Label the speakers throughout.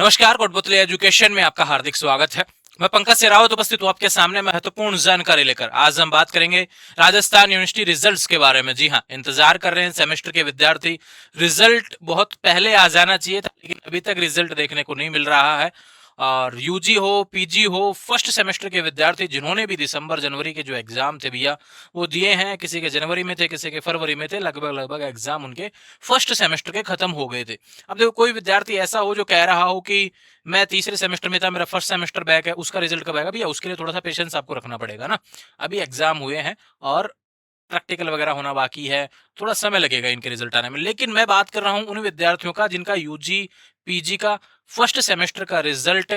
Speaker 1: नमस्कार, कोटपुतली एजुकेशन में आपका हार्दिक स्वागत है। मैं पंकज सेरावत उपस्थित हूँ आपके सामने महत्वपूर्ण जानकारी लेकर। आज हम बात करेंगे राजस्थान यूनिवर्सिटी रिजल्ट्स के बारे में। जी हाँ, इंतजार कर रहे हैं सेमेस्टर के विद्यार्थी। रिजल्ट बहुत पहले आ जाना चाहिए था, लेकिन अभी तक रिजल्ट देखने को नहीं मिल रहा है। और यूजी हो, पीजी हो, फर्स्ट सेमेस्टर के विद्यार्थी जिन्होंने भी दिसंबर जनवरी के जो एग्जाम थे भैया वो दिए हैं, किसी के जनवरी में थे, किसी के फरवरी में थे, लगभग लगभग एग्जाम उनके फर्स्ट सेमेस्टर के खत्म हो गए थे। अब देखो, कोई विद्यार्थी ऐसा हो जो कह रहा हो कि मैं तीसरे सेमेस्टर में था, मेरा फर्स्ट सेमेस्टर बैक है, उसका रिजल्ट कब आएगा? भैया उसके लिए थोड़ा सा पेशेंस आपको रखना पड़ेगा ना। अभी एग्जाम हुए हैं और प्रैक्टिकल वगैरह होना बाकी है, थोड़ा समय लगेगा इनके रिजल्ट आने में। लेकिन मैं बात कर रहा हूं उन विद्यार्थियों का जिनका यूजी पीजी का फर्स्ट सेमेस्टर का रिजल्ट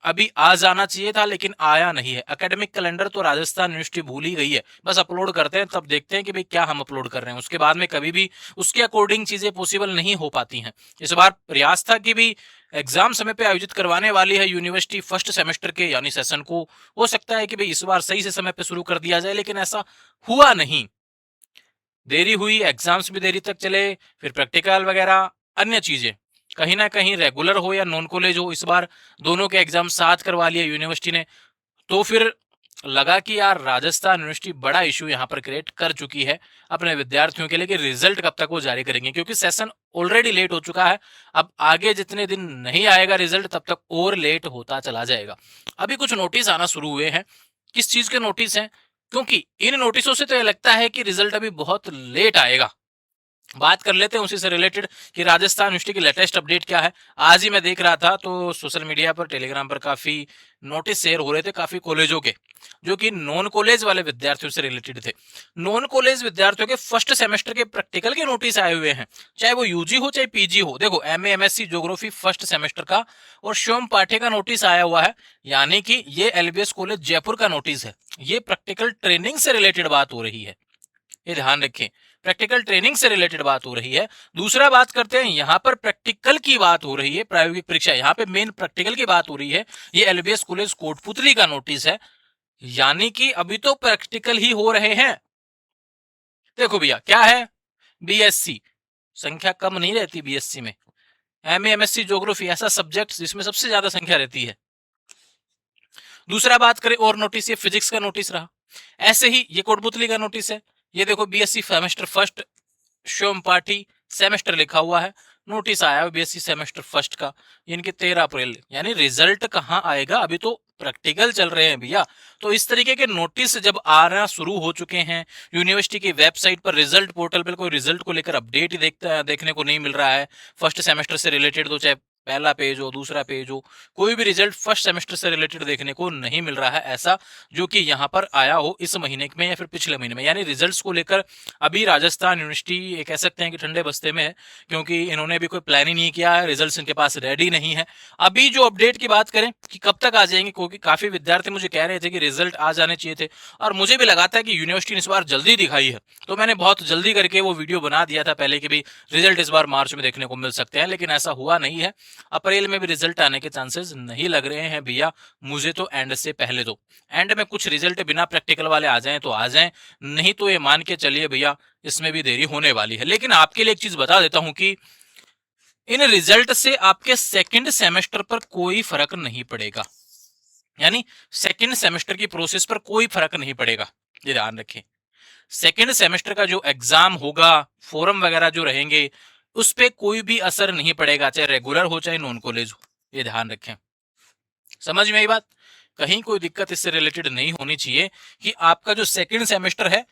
Speaker 1: अभी आ जाना चाहिए था, लेकिन आया नहीं है। एकेडमिक कैलेंडर तो राजस्थान यूनिवर्सिटी भूल ही गई है, बस अपलोड करते हैं, तब देखते हैं कि भाई क्या हम अपलोड कर रहे हैं, उसके बाद में कभी भी उसके अकॉर्डिंग चीजें पॉसिबल नहीं हो पाती हैं। इस बार प्रयास था कि भी एग्जाम समय पे आयोजित करवाने वाली है यूनिवर्सिटी फर्स्ट सेमेस्टर के यानी सेशन को। हो सकता है कि भाई इस बार सही से समय पे शुरू कर दिया जाए, लेकिन ऐसा हुआ नहीं। देरी हुई, एग्जाम्स भी देरी तक चले, फिर प्रैक्टिकल वगैरह अन्य चीजें। कहीं ना कहीं रेगुलर हो या नॉन कॉलेज हो, इस बार दोनों के एग्जाम साथ करवा लिए यूनिवर्सिटी ने। तो फिर लगा कि यार राजस्थान यूनिवर्सिटी बड़ा इशू यहाँ पर क्रिएट कर चुकी है अपने विद्यार्थियों के लिए कि रिजल्ट कब तक वो जारी करेंगे, क्योंकि सेशन ऑलरेडी लेट हो चुका है। अब आगे जितने दिन नहीं आएगा रिजल्ट, तब तक और लेट होता चला जाएगा। अभी कुछ नोटिस आना शुरू हुए हैं। किस चीज के नोटिस हैं? क्योंकि इन नोटिसों से तो ये लगता है कि रिजल्ट अभी बहुत लेट आएगा। बात कर लेते हैं उसी से रिलेटेड कि राजस्थान यूनिवर्सिटी की लेटेस्ट अपडेट क्या है। आज ही मैं देख रहा था तो सोशल मीडिया पर, टेलीग्राम पर काफी नोटिस शेयर हो रहे थे काफी कॉलेजों के, जो कि नॉन कॉलेज वाले विद्यार्थियों से रिलेटेड थे। नॉन कॉलेज विद्यार्थियों के फर्स्ट सेमेस्टर के प्रैक्टिकल के नोटिस आए हुए हैं, चाहे वो यूजी हो चाहे पीजी हो। देखो, MA MSc geography first semester का और श्योम पाठे का नोटिस आया हुआ है, यानी कि ये एलबीएस कॉलेज जयपुर का नोटिस है। ये प्रैक्टिकल ट्रेनिंग से रिलेटेड बात हो रही है, ये ध्यान रखें। प्रैक्टिकल ट्रेनिंग से रिलेटेड बात हो रही है। दूसरा बात करते हैं, यहां पर प्रैक्टिकल की बात हो रही है, प्रायोगिक परीक्षा, यहां पे मेन प्रैक्टिकल की बात हो रही है। ये एलबीएस कॉलेज कोटपुतली का नोटिस है, यानी कि अभी तो प्रैक्टिकल ही हो रहे हैं। देखो भैया क्या है, बीएससी संख्या कम नहीं रहती बीएससी में। एमए एमएससी ज्योग्राफी ऐसा सब्जेक्ट जिसमें सबसे ज्यादा संख्या रहती है। दूसरा बात करें और नोटिस, ये फिजिक्स का नोटिस रहा। ऐसे ही ये कोटपुतली का नोटिस है। ये देखो, बीएससी सेमेस्टर फर्स्ट श्योम पाठी सेमेस्टर लिखा हुआ है, नोटिस आया है बीएससी सेमेस्टर फर्स्ट का, इनके 13 अप्रैल। यानी रिजल्ट कहाँ आएगा, अभी तो प्रैक्टिकल चल रहे हैं भैया। तो इस तरीके के नोटिस जब आना शुरू हो चुके हैं, यूनिवर्सिटी की वेबसाइट पर रिजल्ट पोर्टल पर कोई रिजल्ट को लेकर अपडेट ही देखने को नहीं मिल रहा है। फर्स्ट सेमेस्टर से रिलेटेड तो चाहे पहला पेज हो, दूसरा पेज हो, कोई भी रिजल्ट फर्स्ट सेमेस्टर से रिलेटेड देखने को नहीं मिल रहा है ऐसा, जो कि यहाँ पर आया हो इस महीने में या फिर पिछले महीने में। यानी रिजल्ट्स को लेकर अभी राजस्थान यूनिवर्सिटी ये कह सकते हैं कि ठंडे बस्ते में है, क्योंकि इन्होंने भी कोई प्लान ही नहीं किया है, रिजल्ट्स इनके पास रेडी नहीं है। अभी जो अपडेट की बात करें कि कब तक आ जाएंगे, क्योंकि काफी विद्यार्थी मुझे कह रहे थे कि रिजल्ट आ जाने चाहिए थे, और मुझे भी लगा था कि यूनिवर्सिटी ने इस बार जल्दी दिखाई है, तो मैंने बहुत जल्दी करके वो वीडियो बना दिया था पहले कि भी रिजल्ट इस बार मार्च में देखने को मिल सकते हैं, लेकिन ऐसा हुआ नहीं है। अप्रैल में भी रिजल्ट आने के चांसेस नहीं लग रहे हैं भैया मुझे तो। एंड से पहले तो एंड में कुछ रिजल्ट बिना प्रैक्टिकल वाले आ जाएं तो आ जाएं, नहीं तो ये मान के चलिए भैया इसमें भी देरी होने वाली है। लेकिन आपके लिए एक चीज बता देता हूं कि इन रिजल्ट से आपके सेकंड सेमेस्टर पर कोई फर्क नहीं पड़ेगा, यानी सेकंड सेमेस्टर की प्रोसेस पर कोई फर्क नहीं पड़ेगा, ये ध्यान रखें। सेकंड सेमेस्टर का जो एग्जाम होगा, फोरम वगैरह जो रहेंगे, उस पर कोई भी असर नहीं पड़ेगा, चाहे रेगुलर हो चाहे नॉन कॉलेज हो, ये ध्यान रखें। समझ में आई बात? कहीं कोई दिक्कत इससे रिलेटेड नहीं होनी चाहिए कि आपका जो सेकंड सेमेस्टर है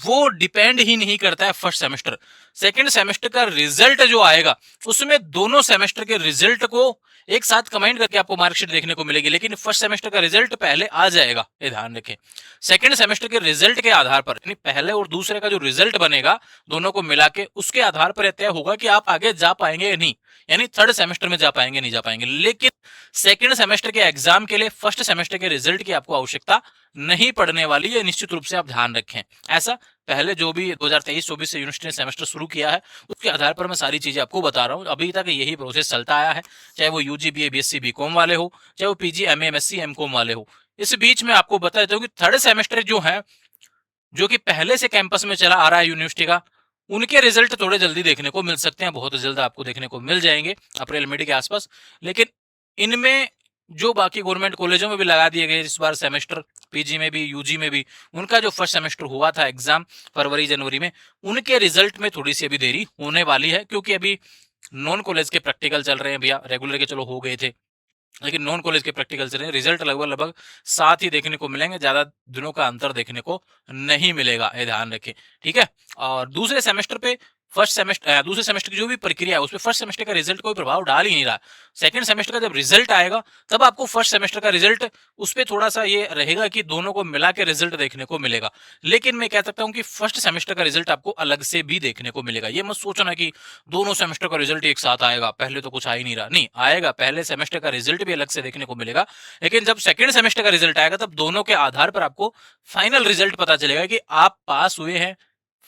Speaker 1: वो डिपेंड ही नहीं करता है फर्स्ट सेमेस्टर। सेकंड सेमेस्टर का रिजल्ट जो आएगा उसमें दोनों सेमेस्टर के रिजल्ट को एक साथ कंबाइन करके आपको मार्कशीट देखने को मिलेगी, लेकिन फर्स्ट सेमेस्टर का रिजल्ट पहले आ जाएगा, ये ध्यान रखें। सेकंड सेमेस्टर के रिजल्ट के आधार पर, यानी पहले और दूसरे का जो रिजल्ट बनेगा दोनों को मिला के, उसके आधार पर तय होगा कि आप आगे जा पाएंगे या नहीं, यानी थर्ड सेमेस्टर में जा पाएंगे नहीं जा पाएंगे। लेकिन सेकंड सेमेस्टर के एग्जाम के लिए फर्स्ट सेमेस्टर के रिजल्ट की आपको आवश्यकता नहीं पड़ने वाली है, निश्चित रूप से आप ध्यान रखें। ऐसा पहले जो भी 2023-24 से यूनिवर्सिटी ने सेमेस्टर शुरू किया है उसके आधार पर मैं सारी चीजें आपको बता रहा हूँ। अभी तक यही प्रोसेस चलता आया है, चाहे वो यूजी बीए बीएससी बीकॉम वाले हो, चाहे वो पीजी एमए एमएससी एमकॉम वाले हो। इस बीच में आपको बता देता हूँ कि थर्ड सेमेस्टर जो है, जो कि पहले से कैंपस में चला आ रहा है यूनिवर्सिटी का, उनके रिजल्ट थोड़े जल्दी देखने को मिल सकते हैं, बहुत जल्द आपको देखने को मिल जाएंगे अप्रैल मई के आसपास। लेकिन इनमें जो बाकी गवर्नमेंट कॉलेजों में भी लगा दिए गए इस बार सेमेस्टर, पीजी में भी यूजी में भी, उनका जो फर्स्ट सेमेस्टर हुआ था एग्जाम फरवरी जनवरी में, उनके रिजल्ट में थोड़ी सी अभी देरी होने वाली है, क्योंकि अभी नॉन कॉलेज के प्रैक्टिकल चल रहे हैं भैया। रेगुलर के चलो हो गए थे, लेकिन नॉन कॉलेज के प्रैक्टिकल चल रहे हैं। रिजल्ट लगभग लगभग साथ ही देखने को मिलेंगे, ज्यादा दिनों का अंतर देखने को नहीं मिलेगा, ये ध्यान रखें, ठीक है। और दूसरे सेमेस्टर पे दूसरे सेमेस्टर की जो भी प्रक्रिया है उस पर फर्स्ट सेमेस्टर का रिजल्ट कोई प्रभाव डाल ही नहीं रहा। सेकंड सेमेस्टर का जब रिजल्ट आएगा तब आपको फर्स्ट सेमेस्टर का रिजल्ट उस पर थोड़ा सा ये रहेगा कि दोनों को मिला के रिजल्ट देखने को मिलेगा। लेकिन मैं कह सकता हूँ कि फर्स्ट सेमेस्टर का रिजल्ट आपको अलग से भी देखने को मिलेगा। ये मत सोचना कि दोनों सेमेस्टर का रिजल्ट एक साथ आएगा, पहले तो कुछ आ ही नहीं रहा, नहीं आएगा। पहले सेमेस्टर का रिजल्ट भी अलग से देखने को मिलेगा, लेकिन जब सेकंड सेमेस्टर का रिजल्ट आएगा तब दोनों के आधार पर आपको फाइनल रिजल्ट पता चलेगा कि आप पास हुए हैं,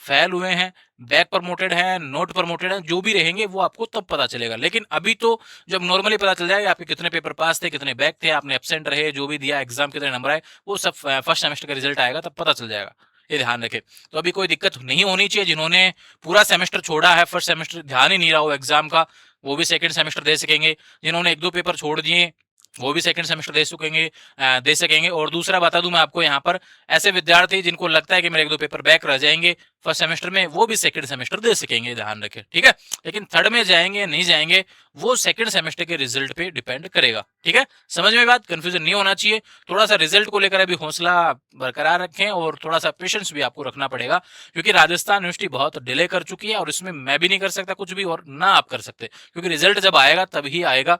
Speaker 1: फेल हुए हैं, बैक प्रमोटेड है, नोट प्रमोटेड है, जो भी रहेंगे वो आपको तब पता चलेगा। लेकिन अभी तो जब नॉर्मली पता चल जाएगा आपके कितने पेपर पास थे, कितने बैक थे, आपने एब्सेंट रहे, जो भी दिया एग्जाम, कितने नंबर आए, वो सब फर्स्ट सेमेस्टर का रिजल्ट आएगा तब पता चल जाएगा। ये ध्यान रखें। तो अभी कोई दिक्कत नहीं होनी चाहिए। जिन्होंने पूरा सेमेस्टर छोड़ा है, फर्स्ट सेमेस्टर ध्यान ही नहीं रहा हो एग्जाम का, वो भी सेकंड सेमेस्टर दे सकेंगे। जिन्होंने एक दो पेपर छोड़ दिए वो भी सेकंड सेमेस्टर दे सकेंगे। और दूसरा बता दूं मैं आपको, यहाँ पर ऐसे विद्यार्थी जिनको लगता है कि मेरे एक दो पेपर बैक रह जाएंगे फर्स्ट सेमेस्टर में, वो भी सेकंड सेमेस्टर दे सकेंगे, ध्यान रखें, ठीक है। लेकिन थर्ड में जाएंगे नहीं जाएंगे वो सेकंड सेमेस्टर के रिजल्ट पे डिपेंड करेगा, ठीक है। समझ में बात, कंफ्यूजन नहीं होना चाहिए। थोड़ा सा रिजल्ट को लेकर अभी हौसला बरकरार रखें और थोड़ा सा पेशेंस भी आपको रखना पड़ेगा, क्योंकि राजस्थान यूनिवर्सिटी बहुत डिले कर चुकी है और इसमें मैं भी नहीं कर सकता कुछ भी, और ना आप कर सकते, क्योंकि रिजल्ट जब आएगा तभी आएगा।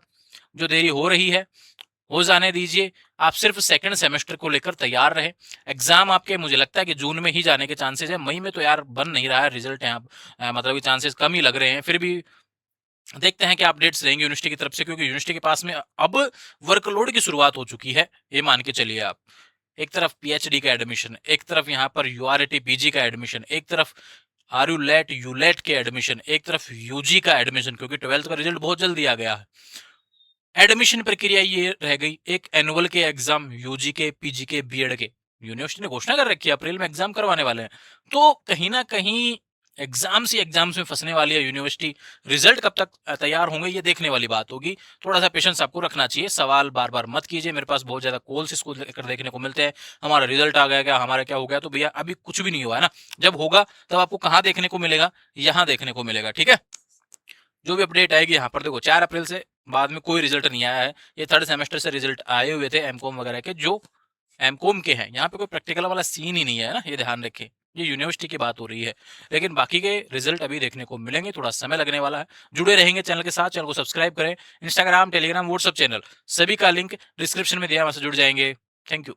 Speaker 1: जो देरी हो रही है हो जाने दीजिए। आप सिर्फ सेकंड सेमेस्टर को लेकर तैयार रहे। एग्जाम आपके मुझे लगता है कि जून में ही जाने के चांसेस है, मई में तो यार बन नहीं रहा है रिजल्ट, यहाँ मतलब चांसेस कम ही लग रहे हैं। फिर भी देखते हैं कि अपडेट्स रहेंगे यूनिवर्सिटी की तरफ से, क्योंकि यूनिवर्सिटी के पास में अब वर्कलोड की शुरुआत हो चुकी है, ये मान के चलिए आप। एक तरफ पीएचडी का एडमिशन, एक तरफ यहाँ पर यूआरटी पीजी का एडमिशन, एक तरफ आर यू लेट यूलेट के एडमिशन, एक तरफ यूजी का एडमिशन, क्योंकि 12th का रिजल्ट बहुत जल्दी आ गया है। एडमिशन प्रक्रिया ये रह गई, एक एनुअल के एग्जाम यूजी के, पीजी के, बीएड के, यूनिवर्सिटी ने घोषणा कर रखी है अप्रैल में एग्जाम करवाने वाले हैं। तो कहीं ना कहीं एग्जाम्स में फंसने वाली है यूनिवर्सिटी। रिजल्ट कब तक तैयार होंगे ये देखने वाली बात होगी। थोड़ा सा पेशेंस आपको रखना चाहिए। सवाल बार बार मत कीजिए, मेरे पास बहुत ज्यादा कॉल्स इसको लेकर देखने को मिलते हैं, हमारा रिजल्ट आ गया क्या, हमारा क्या हो गया। तो भैया अभी कुछ भी नहीं हुआ है ना, जब होगा तब आपको कहाँ देखने को मिलेगा, यहाँ देखने को मिलेगा, ठीक है। जो भी अपडेट आएगी यहाँ पर देखो, 4 अप्रैल से बाद में कोई रिजल्ट नहीं आया है। ये थर्ड सेमेस्टर से रिजल्ट आए हुए थे एमकॉम वगैरह के, जो एमकॉम के हैं। यहाँ पे कोई प्रैक्टिकल वाला सीन ही नहीं है ना, ये ध्यान रखें। ये यूनिवर्सिटी की बात हो रही है, लेकिन बाकी के रिजल्ट अभी देखने को मिलेंगे, थोड़ा समय लगने वाला है। जुड़े रहेंगे चैनल के साथ, चैनल को सब्सक्राइब करें। इंस्टाग्राम, टेलीग्राम, व्हाट्सएप चैनल सभी का लिंक डिस्क्रिप्शन में दिया, वहां से जुड़ जाएंगे। Thank you.